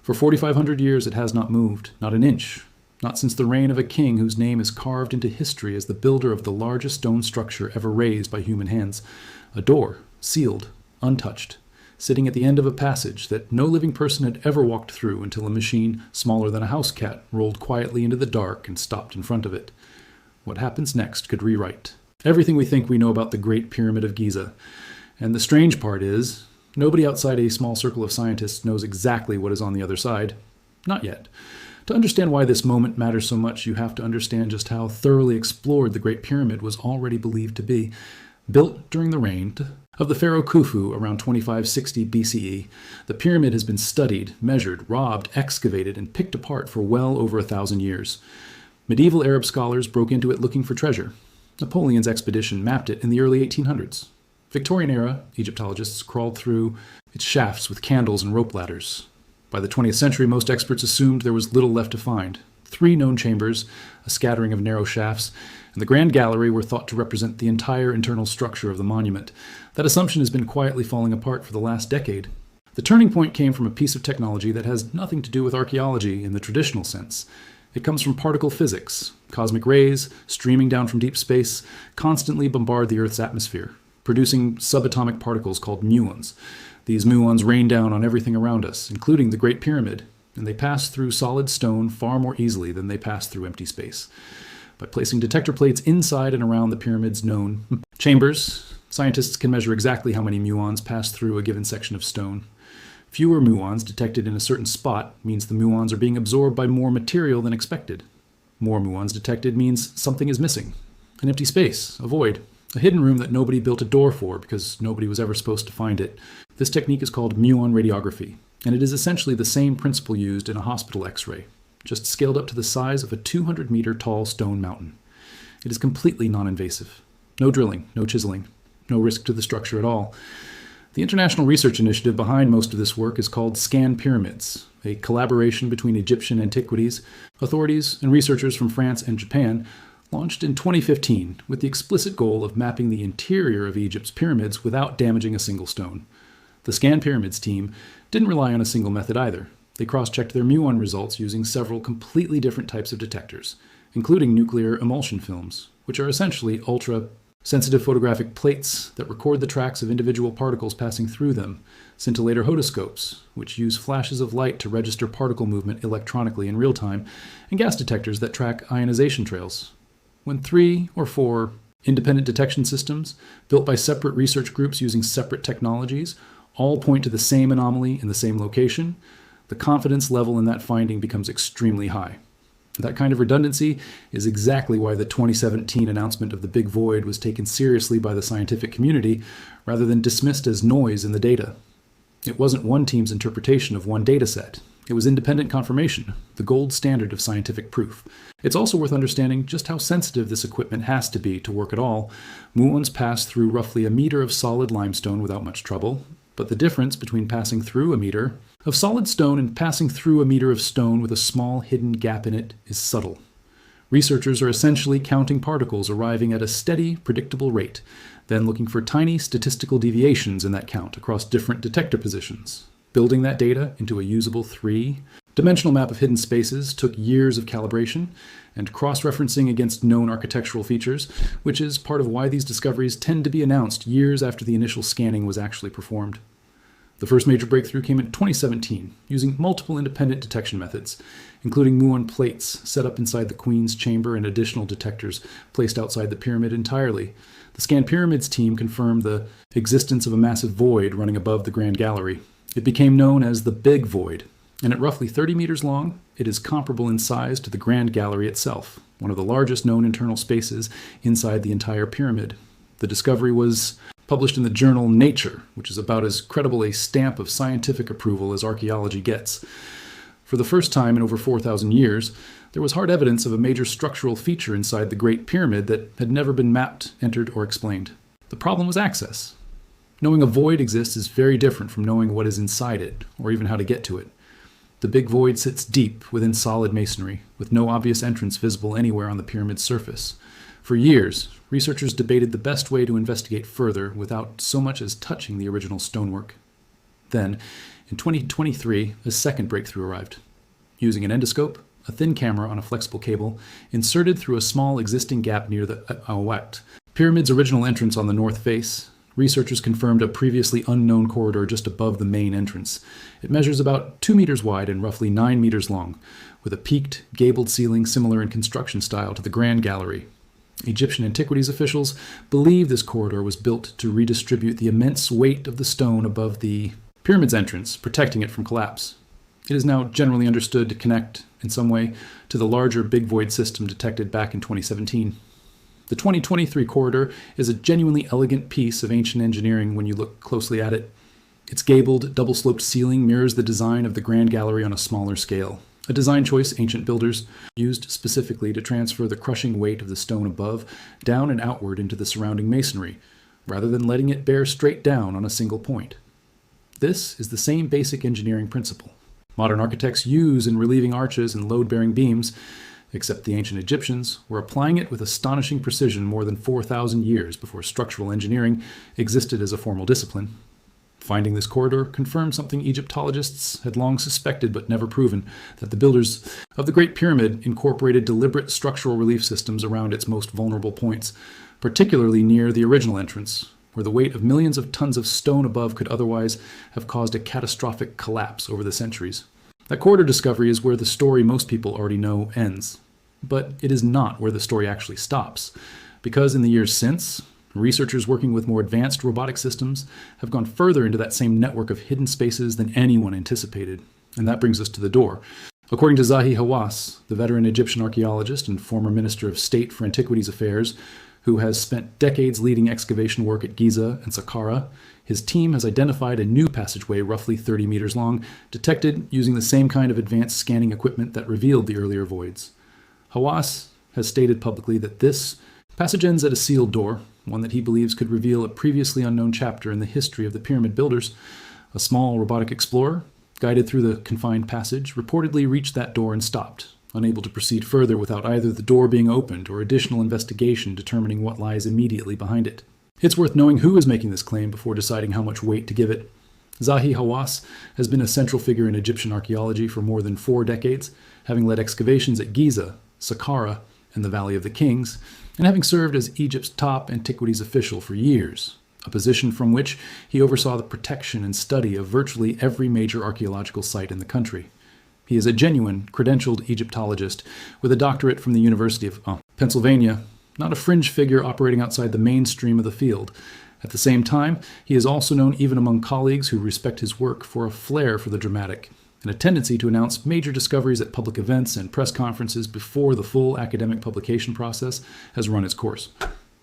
For 4,500 years it has not moved, not an inch, not since the reign of a king whose name is carved into history as the builder of the largest stone structure ever raised by human hands. A door, sealed, untouched, sitting at the end of a passage that no living person had ever walked through until a machine smaller than a house cat rolled quietly into the dark and stopped in front of it. What happens next could rewrite everything we think we know about the Great Pyramid of Giza. And the strange part is, nobody outside a small circle of scientists knows exactly what is on the other side. Not yet. To understand why this moment matters so much, you have to understand just how thoroughly explored the Great Pyramid was already believed to be. Built during the reign of the pharaoh Khufu around 2560 BCE, the pyramid has been studied, measured, robbed, excavated, and picked apart for well over 1,000 years. Medieval Arab scholars broke into it looking for treasure. Napoleon's expedition mapped it in the early 1800s. Victorian-era Egyptologists crawled through its shafts with candles and rope ladders. By the 20th century, most experts assumed there was little left to find. 3 known chambers, a scattering of narrow shafts, and the Grand Gallery were thought to represent the entire internal structure of the monument. That assumption has been quietly falling apart for the last decade. The turning point came from a piece of technology that has nothing to do with archaeology in the traditional sense. It comes from particle physics. Cosmic rays, streaming down from deep space, constantly bombard the Earth's atmosphere, producing subatomic particles called muons. These muons rain down on everything around us, including the Great Pyramid, and they pass through solid stone far more easily than they pass through empty space. By placing detector plates inside and around the pyramid's known chambers, scientists can measure exactly how many muons pass through a given section of stone. Fewer muons detected in a certain spot means the muons are being absorbed by more material than expected. More muons detected means something is missing. An empty space, a void, a hidden room that nobody built a door for because nobody was ever supposed to find it. This technique is called Muon radiography, and it is essentially the same principle used in a hospital X-ray, just scaled up to the size of a 200-meter tall stone mountain. It is completely non-invasive. No drilling, no chiseling, no risk to the structure at all. The international research initiative behind most of this work is called Scan Pyramids, a collaboration between Egyptian antiquities, authorities, and researchers from France and Japan, launched in 2015 with the explicit goal of mapping the interior of Egypt's pyramids without damaging a single stone. The Scan Pyramids team didn't rely on a single method either. They cross-checked their muon results using several completely different types of detectors, including nuclear emulsion films, which are essentially ultra-sensitive photographic plates that record the tracks of individual particles passing through them, scintillator hodoscopes, which use flashes of light to register particle movement electronically in real time, and gas detectors that track ionization trails. When 3 or 4 independent detection systems, built by separate research groups using separate technologies, all point to the same anomaly in the same location, the confidence level in that finding becomes extremely high. That kind of redundancy is exactly why the 2017 announcement of the Big Void was taken seriously by the scientific community rather than dismissed as noise in the data. It wasn't one team's interpretation of one data set. It was independent confirmation, the gold standard of scientific proof. It's also worth understanding just how sensitive this equipment has to be to work at all. Muons pass through roughly a meter of solid limestone without much trouble, but the difference between passing through a meter of solid stone and passing through a meter of stone with a small hidden gap in it is subtle. Researchers are essentially counting particles arriving at a steady, predictable rate, then looking for tiny statistical deviations in that count across different detector positions. Building that data into a usable 3-dimensional map of hidden spaces took years of calibration and cross-referencing against known architectural features, which is part of why these discoveries tend to be announced years after the initial scanning was actually performed. The first major breakthrough came in 2017, using multiple independent detection methods, including muon plates set up inside the Queen's chamber and additional detectors placed outside the pyramid entirely. The Scan Pyramids team confirmed the existence of a massive void running above the Grand Gallery. It became known as the Big Void, and at roughly 30 meters long, it is comparable in size to the Grand Gallery itself, one of the largest known internal spaces inside the entire pyramid. The discovery was published in the journal Nature, which is about as credible a stamp of scientific approval as archaeology gets. For the first time in over 4,000 years, there was hard evidence of a major structural feature inside the Great Pyramid that had never been mapped, entered, or explained. The problem was access. Knowing a void exists is very different from knowing what is inside it, or even how to get to it. The Big Void sits deep within solid masonry, with no obvious entrance visible anywhere on the pyramid's surface. For years, researchers debated the best way to investigate further without so much as touching the original stonework. Then, In 2023, a second breakthrough arrived. Using an endoscope, a thin camera on a flexible cable, inserted through a small existing gap near the Awat pyramid's original entrance on the north face, researchers confirmed a previously unknown corridor just above the main entrance. It measures about 2 meters wide and roughly 9 meters long, with a peaked, gabled ceiling similar in construction style to the Grand Gallery. Egyptian antiquities officials believe this corridor was built to redistribute the immense weight of the stone above the pyramid's entrance, protecting it from collapse. It is now generally understood to connect, in some way, to the larger Big Void system detected back in 2017. The 2023 corridor is a genuinely elegant piece of ancient engineering when you look closely at it. Its gabled, double-sloped ceiling mirrors the design of the Grand Gallery on a smaller scale, a design choice ancient builders used specifically to transfer the crushing weight of the stone above down and outward into the surrounding masonry, rather than letting it bear straight down on a single point. This is the same basic engineering principle modern architects use in relieving arches and load-bearing beams, except the ancient Egyptians were applying it with astonishing precision more than 4,000 years before structural engineering existed as a formal discipline. Finding this corridor confirmed something Egyptologists had long suspected but never proven, that the builders of the Great Pyramid incorporated deliberate structural relief systems around its most vulnerable points, particularly near the original entrance, where the weight of millions of tons of stone above could otherwise have caused a catastrophic collapse over the centuries. That corridor discovery is where the story most people already know ends. But it is not where the story actually stops, because in the years since, researchers working with more advanced robotic systems have gone further into that same network of hidden spaces than anyone anticipated. And that brings us to the door. According to Zahi Hawass, the veteran Egyptian archaeologist and former Minister of State for Antiquities Affairs, who has spent decades leading excavation work at Giza and Saqqara, his team has identified a new passageway roughly 30 meters long, detected using the same kind of advanced scanning equipment that revealed the earlier voids. Hawass has stated publicly that this passage ends at a sealed door, one that he believes could reveal a previously unknown chapter in the history of the pyramid builders. A small robotic explorer, guided through the confined passage, reportedly reached that door and stopped, unable to proceed further without either the door being opened or additional investigation determining what lies immediately behind it. It's worth knowing who is making this claim before deciding how much weight to give it. Zahi Hawass has been a central figure in Egyptian archaeology for more than 4 decades, having led excavations at Giza, Saqqara, and the Valley of the Kings, and having served as Egypt's top antiquities official for years, a position from which he oversaw the protection and study of virtually every major archaeological site in the country. He is a genuine, credentialed Egyptologist with a doctorate from the University of Pennsylvania, not a fringe figure operating outside the mainstream of the field. At the same time, he is also known even among colleagues who respect his work for a flair for the dramatic, and a tendency to announce major discoveries at public events and press conferences before the full academic publication process has run its course.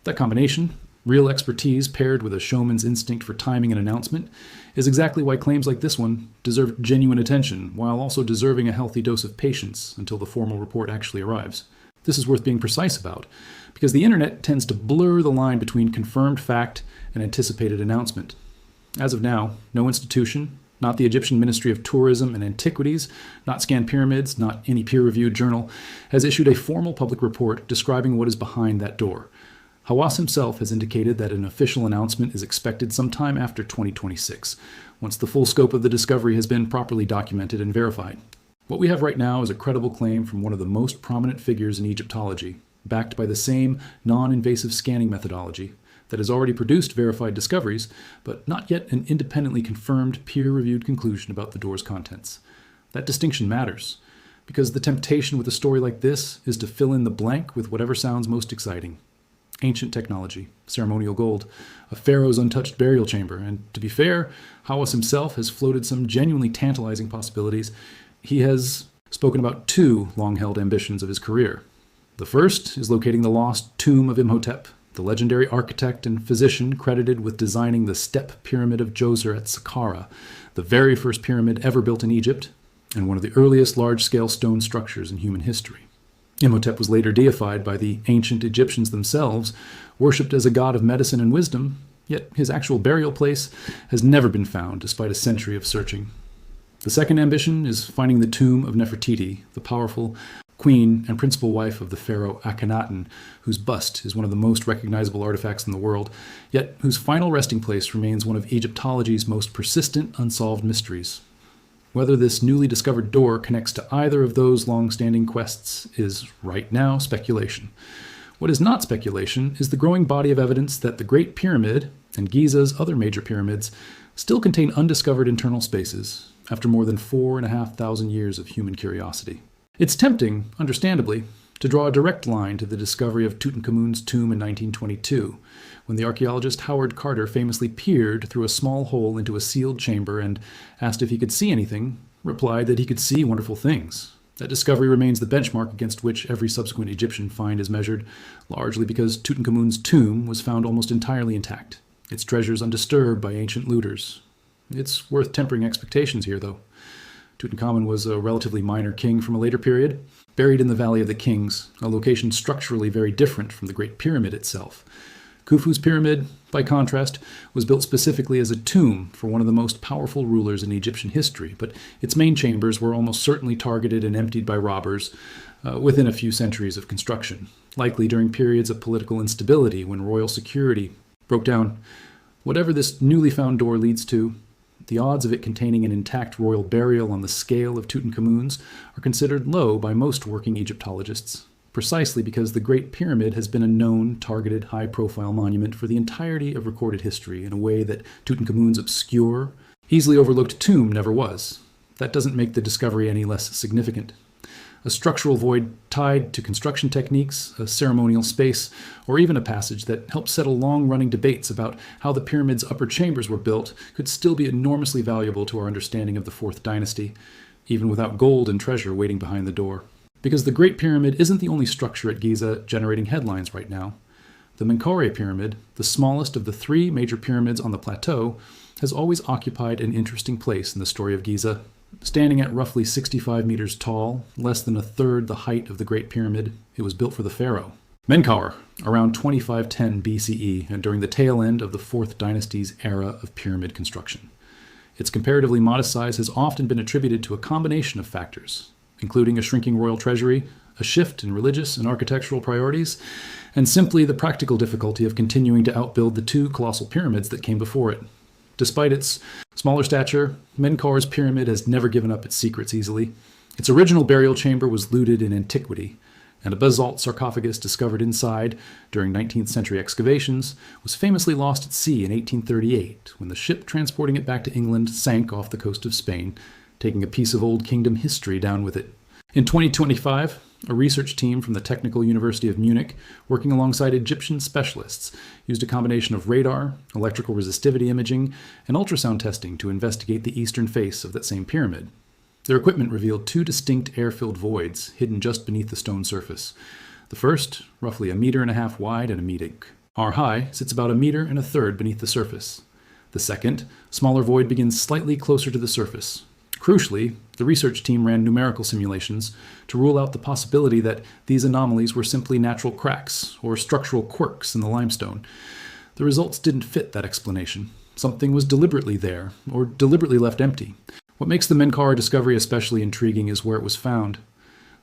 That combination, real expertise paired with a showman's instinct for timing an announcement, is exactly why claims like this one deserve genuine attention, while also deserving a healthy dose of patience until the formal report actually arrives. This is worth being precise about, because the internet tends to blur the line between confirmed fact and anticipated announcement. As of now, no institution, not the Egyptian Ministry of Tourism and Antiquities, not Scan Pyramids, not any peer-reviewed journal, has issued a formal public report describing what is behind that door. Hawass himself has indicated that an official announcement is expected sometime after 2026, once the full scope of the discovery has been properly documented and verified. What we have right now is a credible claim from one of the most prominent figures in Egyptology, backed by the same non-invasive scanning methodology that has already produced verified discoveries, but not yet an independently confirmed, peer-reviewed conclusion about the door's contents. That distinction matters, because the temptation with a story like this is to fill in the blank with whatever sounds most exciting. Ancient technology, ceremonial gold, a pharaoh's untouched burial chamber, and to be fair, Hawass himself has floated some genuinely tantalizing possibilities. He has spoken about 2 long-held ambitions of his career. The first is locating the lost tomb of Imhotep, the legendary architect and physician credited with designing the step pyramid of Djoser at Saqqara, the very first pyramid ever built in Egypt, and one of the earliest large-scale stone structures in human history. Imhotep was later deified by the ancient Egyptians themselves, worshipped as a god of medicine and wisdom, yet his actual burial place has never been found despite a century of searching. The second ambition is finding the tomb of Nefertiti, the powerful queen and principal wife of the pharaoh Akhenaten, whose bust is one of the most recognizable artifacts in the world, yet whose final resting place remains one of Egyptology's most persistent unsolved mysteries. Whether this newly discovered door connects to either of those long-standing quests is, right now, speculation. What is not speculation is the growing body of evidence that the Great Pyramid and Giza's other major pyramids still contain undiscovered internal spaces after more than 4,500 years of human curiosity. It's tempting, understandably, to draw a direct line to the discovery of Tutankhamun's tomb in 1922, when the archaeologist Howard Carter famously peered through a small hole into a sealed chamber and, asked if he could see anything, replied that he could see wonderful things. That discovery remains the benchmark against which every subsequent Egyptian find is measured, largely because Tutankhamun's tomb was found almost entirely intact, its treasures undisturbed by ancient looters. It's worth tempering expectations here, though. Tutankhamun was a relatively minor king from a later period, buried in the Valley of the Kings, a location structurally very different from the Great Pyramid itself. Khufu's pyramid, by contrast, was built specifically as a tomb for one of the most powerful rulers in Egyptian history, but its main chambers were almost certainly targeted and emptied by robbers within a few centuries of construction, likely during periods of political instability when royal security broke down. Whatever this newly found door leads to, the odds of it containing an intact royal burial on the scale of Tutankhamun's are considered low by most working Egyptologists, precisely because the Great Pyramid has been a known, targeted, high-profile monument for the entirety of recorded history in a way that Tutankhamun's obscure, easily overlooked tomb never was. That doesn't make the discovery any less significant. A structural void tied to construction techniques, a ceremonial space, or even a passage that helped settle long-running debates about how the pyramid's upper chambers were built could still be enormously valuable to our understanding of the Fourth Dynasty, even without gold and treasure waiting behind the door. Because the Great Pyramid isn't the only structure at Giza generating headlines right now. The Menkaure Pyramid, the smallest of the three major pyramids on the plateau, has always occupied an interesting place in the story of Giza. Standing at roughly 65 meters tall, less than a third the height of the Great Pyramid, it was built for the pharaoh. Menkaure, around 2510 BCE and during the tail end of the Fourth Dynasty's era of pyramid construction. Its comparatively modest size has often been attributed to a combination of factors, including a shrinking royal treasury, a shift in religious and architectural priorities, and simply the practical difficulty of continuing to outbuild the two colossal pyramids that came before it. Despite its smaller stature, Menkaure's pyramid has never given up its secrets easily. Its original burial chamber was looted in antiquity, and a basalt sarcophagus discovered inside during 19th century excavations was famously lost at sea in 1838 when the ship transporting it back to England sank off the coast of Spain, taking a piece of Old Kingdom history down with it. In 2025, a research team from the Technical University of Munich, working alongside Egyptian specialists, used a combination of radar, electrical resistivity imaging, and ultrasound testing to investigate the eastern face of that same pyramid. Their equipment revealed two distinct air-filled voids hidden just beneath the stone surface. The first, roughly 1.5 meters wide and 1 meter high, sits about 1.33 meters beneath the surface. The second, smaller void begins slightly closer to the surface. Crucially, the research team ran numerical simulations to rule out the possibility that these anomalies were simply natural cracks or structural quirks in the limestone. The results didn't fit that explanation. Something was deliberately there, or deliberately left empty. What makes the Menkaure discovery especially intriguing is where it was found.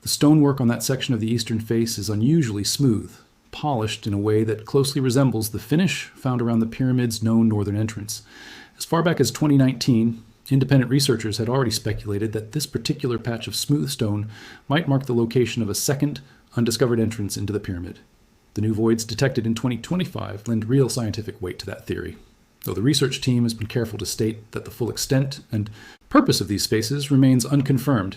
The stonework on that section of the eastern face is unusually smooth, polished in a way that closely resembles the finish found around the pyramid's known northern entrance. As far back as 2019, independent researchers had already speculated that this particular patch of smooth stone might mark the location of a second, undiscovered entrance into the pyramid. The new voids detected in 2025 lend real scientific weight to that theory, though the research team has been careful to state that the full extent and purpose of these spaces remains unconfirmed.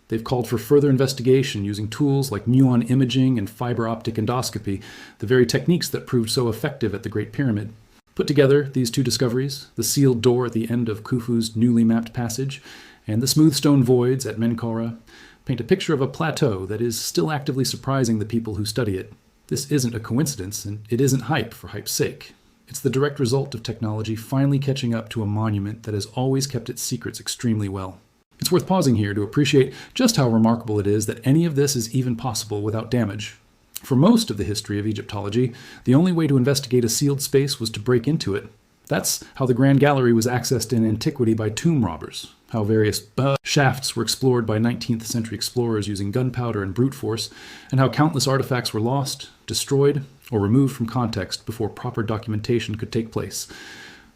They've called for further investigation using tools like Muon imaging and fiber optic endoscopy, the very techniques that proved so effective at the Great Pyramid. Put together, these two discoveries, the sealed door at the end of Khufu's newly mapped passage, and the smooth stone voids at Menkaure, paint a picture of a plateau that is still actively surprising the people who study it. This isn't a coincidence, and it isn't hype for hype's sake. It's the direct result of technology finally catching up to a monument that has always kept its secrets extremely well. It's worth pausing here to appreciate just how remarkable it is that any of this is even possible without damage. For most of the history of Egyptology, the only way to investigate a sealed space was to break into it. That's how the Grand Gallery was accessed in antiquity by tomb robbers, how various shafts were explored by 19th century explorers using gunpowder and brute force, and how countless artifacts were lost, destroyed, or removed from context before proper documentation could take place.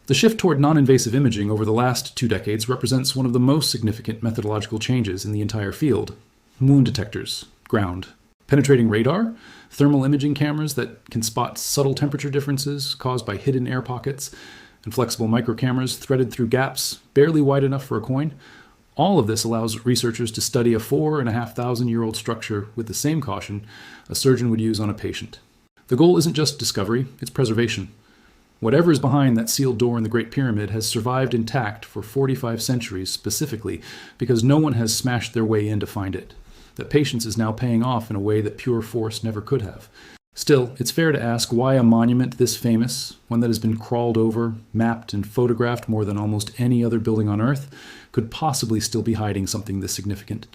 The shift toward non-invasive imaging over the last 2 decades represents one of the most significant methodological changes in the entire field. Muon detectors, ground, penetrating radar, thermal imaging cameras that can spot subtle temperature differences caused by hidden air pockets, and flexible microcameras threaded through gaps barely wide enough for a coin. All of this allows researchers to study a 4,500-year-old structure with the same caution a surgeon would use on a patient. The goal isn't just discovery, it's preservation. Whatever is behind that sealed door in the Great Pyramid has survived intact for 45 centuries specifically because no one has smashed their way in to find it. That patience is now paying off in a way that pure force never could have. Still, it's fair to ask why a monument this famous, one that has been crawled over, mapped, and photographed more than almost any other building on Earth, could possibly still be hiding something this significant.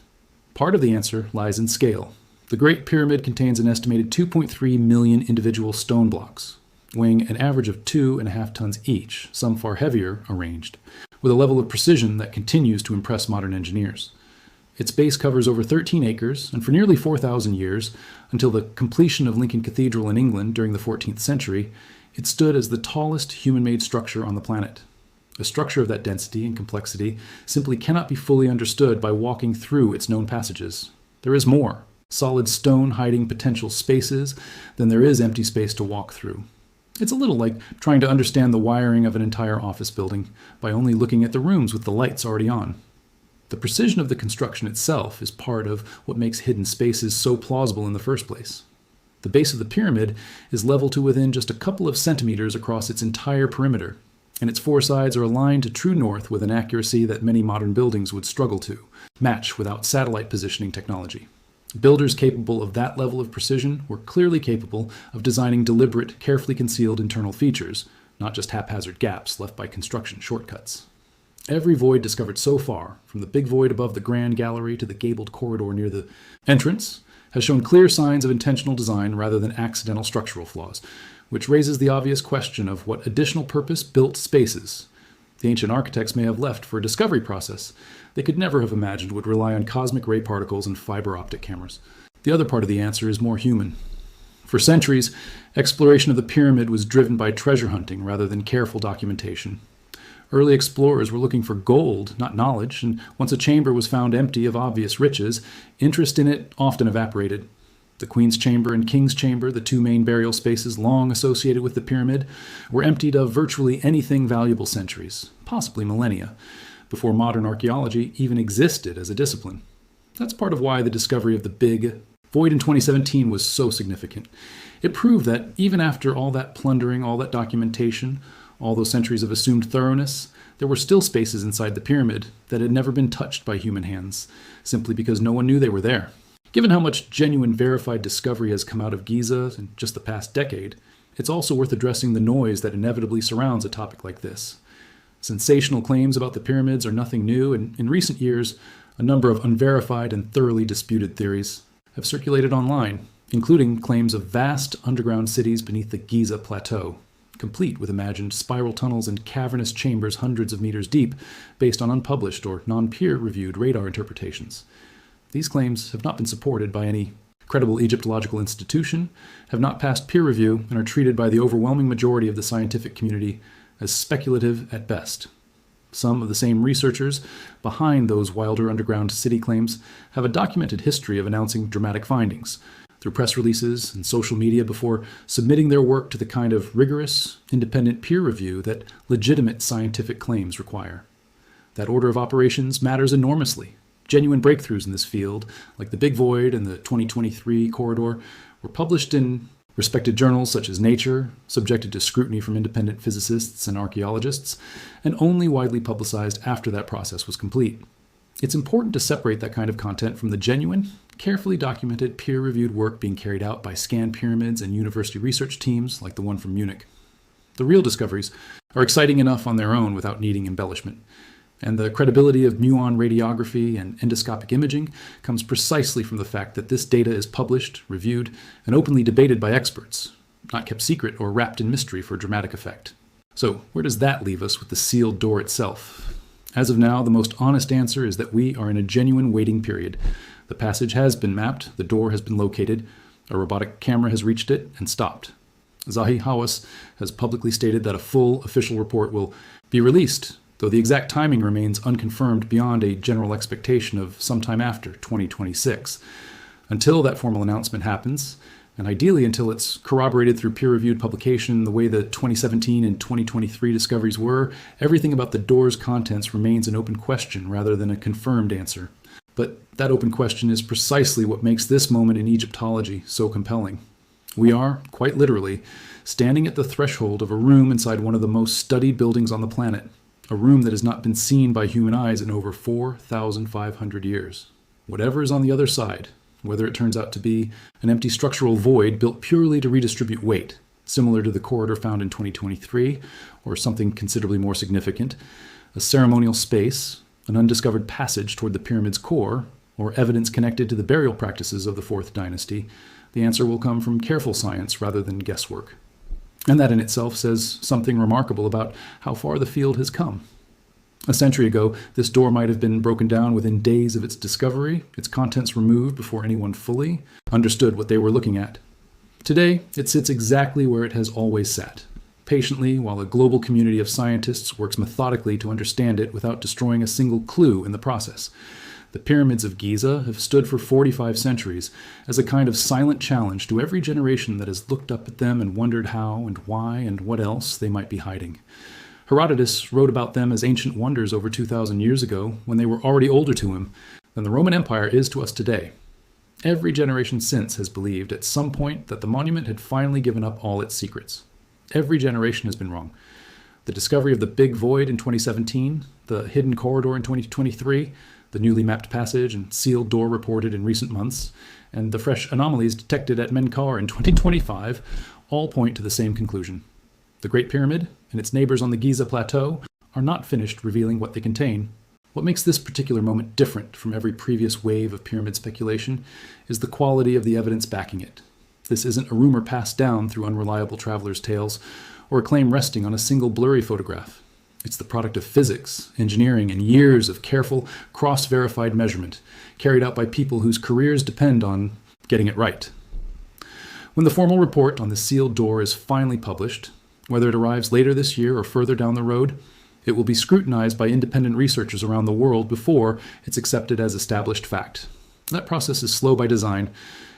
Part of the answer lies in scale. The Great Pyramid contains an estimated 2.3 million individual stone blocks, weighing an average of 2.5 tons each, some far heavier, arranged, with a level of precision that continues to impress modern engineers. Its base covers over 13 acres, and for nearly 4,000 years, until the completion of Lincoln Cathedral in England during the 14th century, it stood as the tallest human-made structure on the planet. A structure of that density and complexity simply cannot be fully understood by walking through its known passages. There is more, solid stone hiding potential spaces, than there is empty space to walk through. It's a little like trying to understand the wiring of an entire office building by only looking at the rooms with the lights already on. The precision of the construction itself is part of what makes hidden spaces so plausible in the first place. The base of the pyramid is level to within just a couple of centimeters across its entire perimeter, and its 4 sides are aligned to true north with an accuracy that many modern buildings would struggle to match without satellite positioning technology. Builders capable of that level of precision were clearly capable of designing deliberate, carefully concealed internal features, not just haphazard gaps left by construction shortcuts. Every void discovered so far, from the big void above the grand gallery to the gabled corridor near the entrance, has shown clear signs of intentional design rather than accidental structural flaws, which raises the obvious question of what additional purpose built spaces the ancient architects may have left for a discovery process they could never have imagined would rely on cosmic ray particles and fiber optic cameras. The other part of the answer is more human. For centuries, exploration of the pyramid was driven by treasure hunting rather than careful documentation. Early explorers were looking for gold, not knowledge, and once a chamber was found empty of obvious riches, interest in it often evaporated. The Queen's Chamber and King's Chamber, the 2 main burial spaces long associated with the pyramid, were emptied of virtually anything valuable centuries, possibly millennia, before modern archaeology even existed as a discipline. That's part of why the discovery of the big void in 2017 was so significant. It proved that even after all that plundering, all that documentation, all those centuries of assumed thoroughness, there were still spaces inside the pyramid that had never been touched by human hands, simply because no one knew they were there. Given how much genuine verified discovery has come out of Giza in just the past decade, it's also worth addressing the noise that inevitably surrounds a topic like this. Sensational claims about the pyramids are nothing new, and in recent years, a number of unverified and thoroughly disputed theories have circulated online, including claims of vast underground cities beneath the Giza Plateau, complete with imagined spiral tunnels and cavernous chambers hundreds of meters deep, based on unpublished or non-peer-reviewed radar interpretations. These claims have not been supported by any credible Egyptological institution, have not passed peer review, and are treated by the overwhelming majority of the scientific community as speculative at best. Some of the same researchers behind those wilder underground city claims have a documented history of announcing dramatic findings through press releases and social media before submitting their work to the kind of rigorous, independent peer review that legitimate scientific claims require. That order of operations matters enormously. Genuine breakthroughs in this field, like the Big Void and the 2023 Corridor, were published in respected journals such as Nature, subjected to scrutiny from independent physicists and archaeologists, and only widely publicized after that process was complete. It's important to separate that kind of content from the genuine, carefully documented, peer-reviewed work being carried out by scan pyramids and university research teams like the one from Munich. The real discoveries are exciting enough on their own without needing embellishment. And the credibility of Muon radiography and endoscopic imaging comes precisely from the fact that this data is published, reviewed, and openly debated by experts, not kept secret or wrapped in mystery for dramatic effect. So where does that leave us with the sealed door itself? As of now, the most honest answer is that we are in a genuine waiting period. The passage has been mapped, the door has been located, a robotic camera has reached it and stopped. Zahi Hawass has publicly stated that a full official report will be released, though the exact timing remains unconfirmed beyond a general expectation of sometime after 2026. Until that formal announcement happens, and ideally until it's corroborated through peer-reviewed publication the way the 2017 and 2023 discoveries were, everything about the door's contents remains an open question rather than a confirmed answer. But that open question is precisely what makes this moment in Egyptology so compelling. We are, quite literally, standing at the threshold of a room inside one of the most studied buildings on the planet, a room that has not been seen by human eyes in over 4,500 years. Whatever is on the other side, whether it turns out to be an empty structural void built purely to redistribute weight, similar to the corridor found in 2023, or something considerably more significant, a ceremonial space, an undiscovered passage toward the pyramid's core, or evidence connected to the burial practices of the Fourth Dynasty, the answer will come from careful science rather than guesswork. And that in itself says something remarkable about how far the field has come. A century ago, this door might have been broken down within days of its discovery, its contents removed before anyone fully understood what they were looking at. Today, it sits exactly where it has always sat, patiently while a global community of scientists works methodically to understand it without destroying a single clue in the process. The pyramids of Giza have stood for 45 centuries as a kind of silent challenge to every generation that has looked up at them and wondered how and why and what else they might be hiding. Herodotus wrote about them as ancient wonders over 2,000 years ago when they were already older to him than the Roman Empire is to us today. Every generation since has believed at some point that the monument had finally given up all its secrets. Every generation has been wrong. The discovery of the Big Void in 2017, the hidden corridor in 2023, the newly mapped passage and sealed door reported in recent months, and the fresh anomalies detected at Menkaure in 2025 all point to the same conclusion. The Great Pyramid and its neighbors on the Giza Plateau are not finished revealing what they contain. What makes this particular moment different from every previous wave of pyramid speculation is the quality of the evidence backing it. This isn't a rumor passed down through unreliable travelers' tales or a claim resting on a single blurry photograph. It's the product of physics, engineering, and years of careful, cross-verified measurement carried out by people whose careers depend on getting it right. When the formal report on the sealed door is finally published, whether it arrives later this year or further down the road, it will be scrutinized by independent researchers around the world before it's accepted as established fact. That process is slow by design.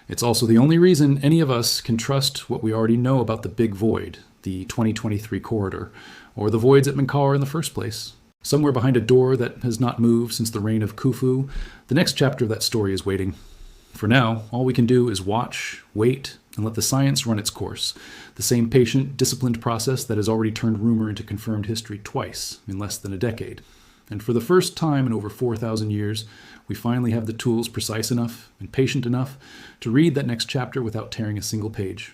It's also the only reason any of us can trust what we already know about the Big Void, the 2023 corridor, or the voids at Menkaure in the first place. Somewhere behind a door that has not moved since the reign of Khufu, the next chapter of that story is waiting. For now, all we can do is watch, wait, and let the science run its course, the same patient, disciplined process that has already turned rumor into confirmed history twice in less than a decade. And for the first time in over 4,000 years, we finally have the tools precise enough and patient enough to read that next chapter without tearing a single page.